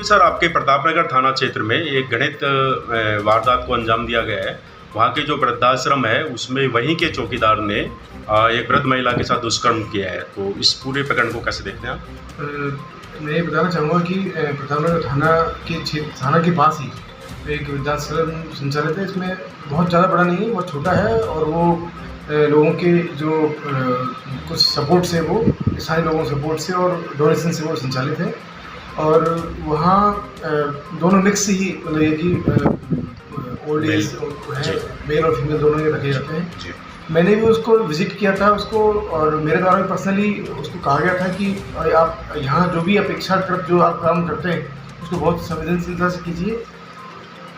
Sir, आपके प्रतापनगर थाना क्षेत्र में एक घृणित वारदात को अंजाम दिया गया है। वहाँ के जो वृद्धाश्रम है उसमें वहीं के चौकीदार ने एक वृद्ध महिला के साथ दुष्कर्म किया है। तो इस पूरे प्रकरण को कैसे देखते हैं आप? मैं ये बताना चाहूँगा कि प्रतापनगर थाना के पास ही एक वृद्धाश्रम संचालित है। इसमें बहुत ज़्यादा बड़ा नहीं है, बहुत छोटा है और वो लोगों के जो कुछ सपोर्ट से, वो स्थानीय लोगों के सपोर्ट से और डोनेशन से वो संचालित है। और वहाँ दोनों मिक्स ही मतलब ये कि ओल्ड एज है, मेल और फीमेल दोनों ये रखे जाते हैं। मैंने भी उसको विज़िट किया था उसको, और मेरे द्वारा भी पर्सनली उसको कहा गया था कि आप यहाँ जो भी अपेक्षाकृत जो आप काम करते हैं उसको बहुत संवेदनशीलता से कीजिए।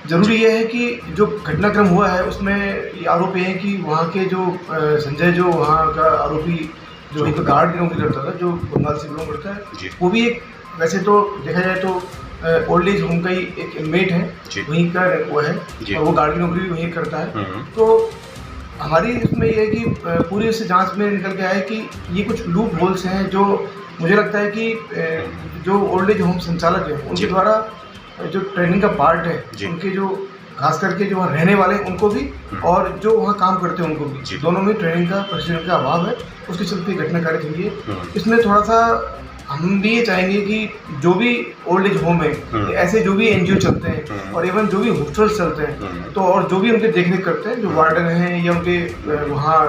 ज़रूरी यह है कि जो घटनाक्रम हुआ है उसमें ये आरोप ये है कि वहाँ के जो संजय, जो वहाँ का आरोपी जो एक गार्ड की नौकरी करता था, जो बंगाल से बिलोंग करता है, वो भी एक, वैसे तो देखा जाए तो ओल्ड एज होम का ही एक इनमेट है, वहीं का वो है और वो गार्ड की नौकरी भी वहीं करता है। तो हमारी इसमें ये है कि पूरी इस जांच में निकल के आया कि ये कुछ लूप होल्स हैं जो मुझे लगता है कि जो ओल्ड एज होम संचालक है उनके द्वारा जो ट्रेनिंग का पार्ट है, उनके जो खास करके जो वहाँ रहने वाले हैं उनको भी और जो वहाँ काम करते हैं उनको भी, दोनों में ट्रेनिंग का प्रशिक्षण का अभाव है। उसके चलते घटना कारित हुई है। इसमें थोड़ा सा हम भी ये चाहेंगे कि जो भी ओल्ड एज होम है, ऐसे जो भी एनजीओ चलते हैं और इवन जो भी हॉस्टल्स चलते हैं, तो और जो भी उनके देखरेख करते हैं, जो वार्डन हैं या उनके वहाँ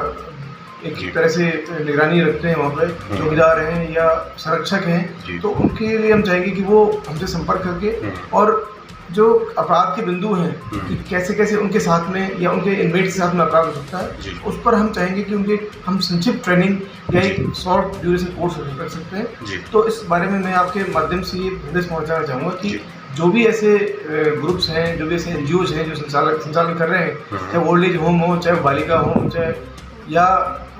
एक तरह से निगरानी रखते हैं, वहाँ पे चौकीदार हैं या संरक्षक हैं, तो उनके लिए हम चाहेंगे कि वो हमसे संपर्क करके और जो अपराध के बिंदु हैं कि कैसे कैसे उनके साथ में या उनके इनमेट के साथ में अपराध हो सकता है, उस पर हम चाहेंगे कि उनके हम संक्षिप्त ट्रेनिंग या एक शॉर्ट ड्यूरेशन कोर्स कर सकते हैं। तो इस बारे में मैं आपके माध्यम से ये संदेश पहुँचाना चाहूँगा कि जो भी ऐसे ग्रुप्स हैं, जो भी ऐसे एनजीओज हैं जो संचालन कर रहे हैं, चाहे ओल्ड एज होम हो, चाहे बालिका हो, चाहे या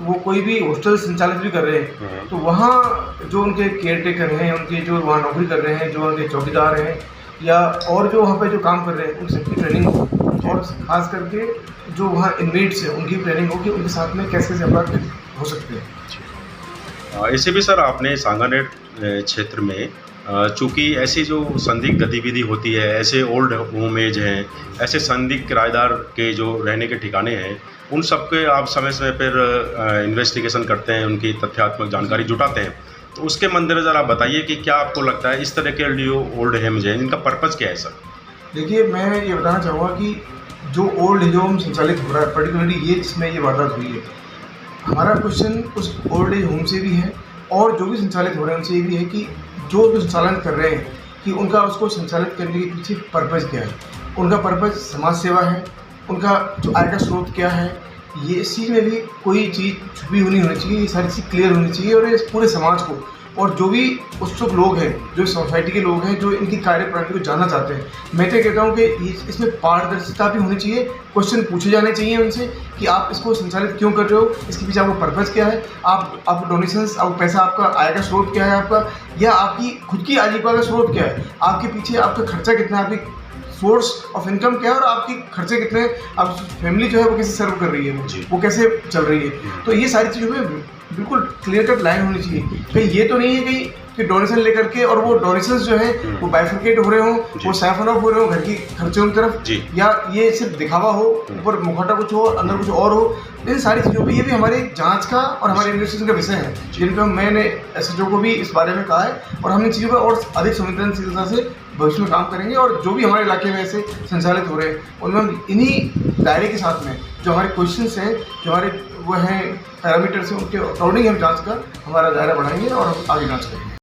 वो कोई भी हॉस्टल संचालित भी कर रहे हैं, तो वहाँ जो उनके केयर टेकर हैं, उनके जो वहाँ नौकरी कर रहे हैं, जो उनके चौकीदार हैं या और जो वहाँ पे जो काम कर रहे हैं, उन सबकी ट्रेनिंग हो और खास करके जो वहाँ इनमेट्स हैं उनकी ट्रेनिंग हो कि उनके साथ में कैसे कैसे अपराध हो सकते हैं। ऐसे भी सर, आपने सांगानेर क्षेत्र में चूँकि ऐसी जो संदिग्ध गतिविधि होती है, ऐसे ओल्ड होम एज हैं, ऐसे संदिग्ध किराएदार के जो रहने के ठिकाने हैं, उन सब के आप समय समय पर इन्वेस्टिगेशन करते हैं, उनकी तथ्यात्मक जानकारी जुटाते हैं। तो उसके मद्देनज़र आप बताइए कि क्या आपको लगता है इस तरह के जो ओल्ड होम्स हैं इनका पर्पज़ क्या है सर? देखिए, मैं ये बताना चाहूँगा कि जो ओल्ड एज होम संचालित हो रहा है, पर्टिकुलरली ये जिसमें ये वारदात हुई है, हमारा क्वेश्चन उस ओल्ड एज होम से भी है और जो भी संचालित हो रहे हैं उनसे ये भी है कि जो भी संचालन कर रहे हैं कि उनका उसको संचालित करने के पीछे पर्पज़ क्या है। उनका पर्पज़ समाज सेवा है, उनका जो आय का स्रोत क्या है, ये इस चीज़ में भी कोई चीज़ छुपी होनी चाहिए, ये सारी चीज़ क्लियर होनी चाहिए। और इस पूरे समाज को और जो भी उत्सुक लोग हैं, जो सोसाइटी के लोग हैं, जो इनकी कार्यप्रणाली को जानना चाहते हैं, मैं तो कहता हूँ कि इसमें पारदर्शिता भी होनी चाहिए। क्वेश्चन पूछे जाने चाहिए उनसे कि आप इसको संचालित क्यों कर रहे हो, इसके पीछे आपका पर्पज़ क्या है, आप डोनेशंस, आप पैसा, आपका आय का स्रोत क्या है आपका, या आपकी खुद की आजीविका का स्रोत क्या है, आपके पीछे आपका खर्चा कितना है, आपकी सोर्स ऑफ इनकम क्या है और आपकी खर्चे कितने, आप फैमिली जो है वो कैसे सर्व कर रही है, वो कैसे चल रही है। तो ये सारी चीज़ों में बिल्कुल क्लियर कट लाइन होनी चाहिए। कहीं ये तो नहीं है कि डोनेशन लेकर के और वो डोनेशंस जो है वो बाइफरकेट हो रहे हो, वो साइफन ऑफ हो रहे हो घर की खर्चों की तरफ, या ये सिर्फ दिखावा हो, ऊपर मुखौटा कुछ हो अंदर कुछ और हो। इन सारी चीज़ों पे ये भी हमारे जांच का और हमारे इन्वेस्टिगेशन का विषय है, जिनका मैंने एसएचओ को भी इस बारे में कहा है और हम इन चीज़ों पर और अधिक संवेदनशीलता से भविष्य में काम करेंगे। और जो भी हमारे इलाके में ऐसे संचालित हो रहे हैं उनमें हम इन्हीं दायरे के साथ में जो हमारे क्वेश्चंस हैं, जो हमारे वो हैं पैरामीटर्स हैं, उनके अकॉर्डिंग हम जांच का हमारा दायरा बढ़ाएंगे और हम आगे जांच करेंगे।